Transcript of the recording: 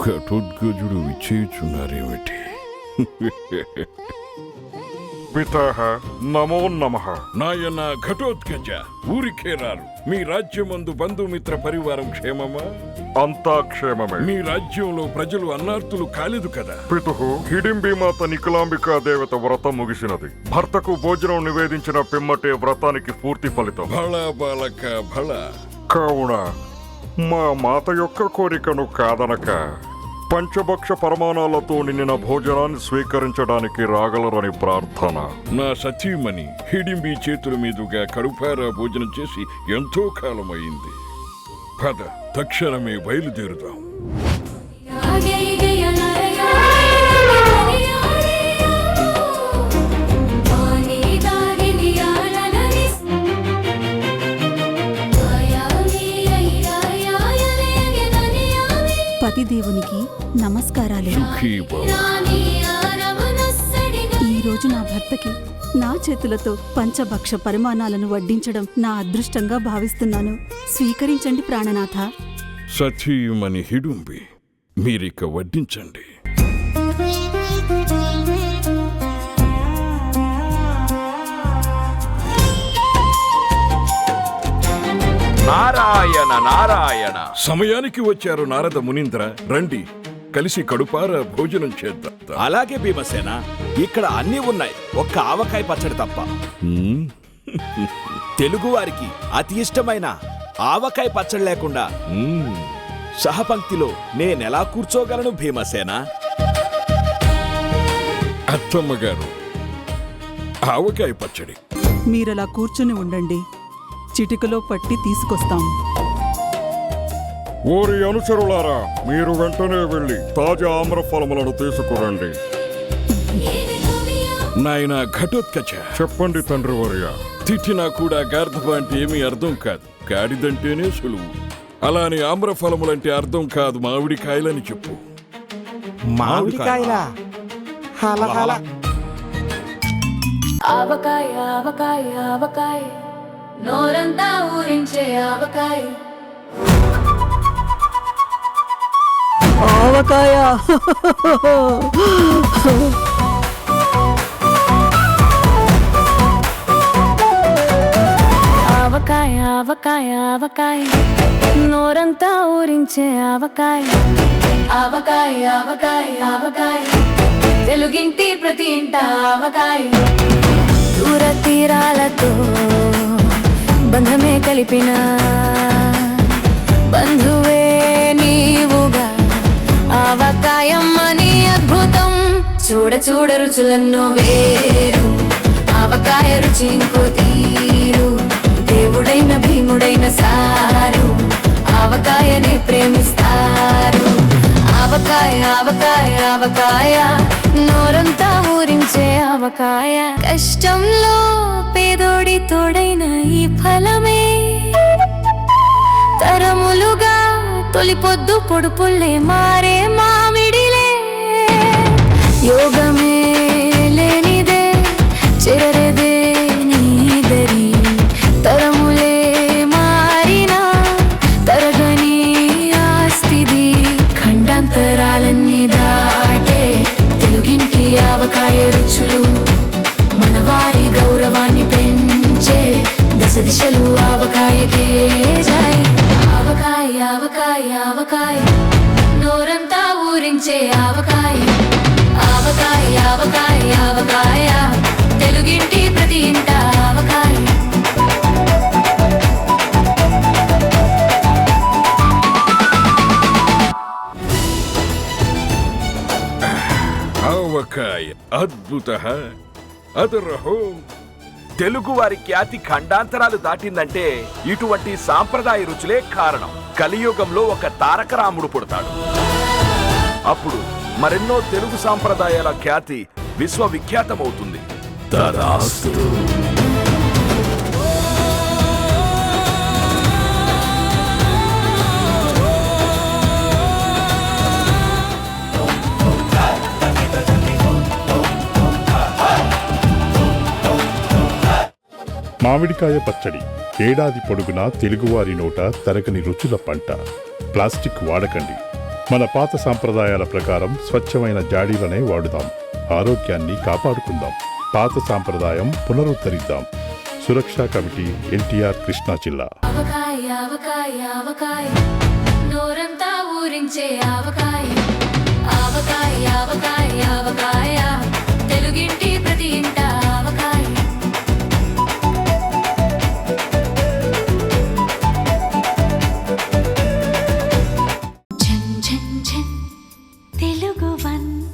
ఘటోద్గజుడు విచ్చేయుచున్నారేమిటి? పితాహ నమో నమః. నాయన ఘటోద్గజ, ఊరికే రారు. మీ రాజ్యమందు బంధుమిత్ర పరివారం క్షేమమా? అంతా క్షేమమే. మీ రాజ్యంలో ప్రజలు అన్నార్తులు కాలేదు కదా? పితుహు, హిడింబీమాత నికులాంబికా దేవత వ్రతం ముగిసినది. భర్తకు భోజనం నివేదించిన పిమ్మటే వ్రతానికి పూర్తి ఫలితం. భళ బాలక భళ. కావున మా మాత యొక్క కోరికను కాదనక పంచభక్ష పరమాణాలతో నిండిన భోజనాన్ని స్వీకరించడానికి రాగలరని ప్రార్థన. నా సతీమణి హిడింబి చేతుల మీదుగా కడుపారా భోజనం చేసి ఎంతో కాలమైంది. పద, తక్షణమే బయలుదేరుదాం. పతిదేవునికి నమస్కారాలు. ఈ రోజు నా భర్తకి నా చేతులతో పంచభక్ష పరిమాణాలను వడ్డించడం నా అదృష్టంగా భావిస్తున్నాను. స్వీకరించండి ప్రాణనాథ. సతీమణి హిడింబి, మీరిక వడ్డించండి. నారాయణ నారాయణ. సమయానికి వచ్చారు నారద మునీంద్ర. రండి, కలిసి కడుపారా భోజనం చేద్దాం. అలాగే భీమసేన, ఇక్కడ అన్నీ ఉన్నాయి, ఒక్క ఆవకాయ పచ్చడి తప్ప. తెలుగు వారికి అతి ఇష్టమైన ఆవకాయ పచ్చడి లేకుండా సహపంక్తిలో నేనెలా కూర్చోగలను భీమసేన? అత్తమ్మగారు, ఆవకాయ పచ్చడి. మీరలా కూర్చుని ఉండండి, చిటికలో పట్టి తీసుకొస్తాం. ఓరి అనుచరులారా, మీరు వెంటనే వెళ్ళి తాజా ఆమ్రఫలములను తీసుకురండి. నాయన ఘటోత్కచ, చెప్పండి తండ్రి వర్య. తిట్టినా కూడా గార్ధప అంటే ఏమీ అర్థం కాదు, గాడిదంటేనే సులువు. అలానే ఆమ్రఫలములంటే అర్థం కాదు, మామిడికాయలని చెప్పు. మామిడికాయలా? ఆవకాయ ఆవకాయ ఆవకాయ, నోరంతా ఊరించే ఆవకాయ. ఆవకాయ ఆవకాయ ఆవకాయ ఆవకాయ, నోరంతా ఊరించే ఆవకాయ. ఆవకాయ ఆవకాయ ఆవకాయ, తెలుగింటి ప్రతి ఇంట ఆవకాయ. దూర తీరాలతో బంధమే కలిపిన బంధువే నీవుగా, ఆవకాయమ్మని అద్భుతం. చూడ చూడ రుచులన్నో వేరు, ఆవకాయ రుచి ఇంకో తీరు. దేవుడైన భీముడైన సారు, ఆవకాయనే ప్రేమిస్తారు. ఆవకాయ ఆవకాయ ఆవకాయ, నోరంతా ఊరించే ఆవకాయ. కష్టంలో పేదోడి తోడైన ఈ ఫలమే, తరములుగా తొలిపొద్దు పొడుపుల్లే మారే మామిడిలే. యోగమే లేనిదే చెరరేదే నీదరి, తరములే మారినా తరగని ఆస్తిది. ఖండాంతరాలన్నీ దాటే తెలుగింటి ఆవకాయ రుచులు, మనవారి గౌరవాన్ని పెంచే దశ దిశలు ఆవకాయకే జై. ఆవకాయ ఆవకాయ ఆవకాయ, నోరంతా ఊరించే ఆవకాయ. ఆవకాయ ఆవకాయ ఆవకాయ, తెలుగింటి ప్రతి ఇంట ఆవకాయ. ఆవకాయ అద్భుత అదరహో. తెలుగు వారి ఖ్యాతి ఖండాంతరాలు దాటిందంటే ఇటువంటి సాంప్రదాయ రుచులే కారణం. కలియుగంలో ఒక తారక రాముడు పుడతాడు, అప్పుడు మరెన్నో తెలుగు సాంప్రదాయాల ఖ్యాతి విశ్వవిఖ్యాతమవుతుంది. తదాస్తు. మామిడికాయ పచ్చడి ఏడాది పొడుగునా తెలుగువారి నోట తరగని రుచుల పంట. ప్లాస్టిక్ వాడకండి. మన పాత సాంప్రదాయాల ప్రకారం స్వచ్ఛమైన జాడీలనే వాడుదాం. ఆరోగ్యాన్ని కాపాడుకుందాం. పాత సాంప్రదాయం పునరుద్ధరిద్దాం. సురక్షా కమిటీ, ఎన్టీఆర్, కృష్ణా జిల్లా. ఆవకాయ ఆవకాయ ఆవకాయ నోరంతా ఊరించే ఆవకాయ ఆవకాయ ఆవకాయ ఆవకాయ తెలుగింటి ప్రతి ఇంట ఆవకాయ ఝన్ ఝన్ ఝన్ తెలుగు వన్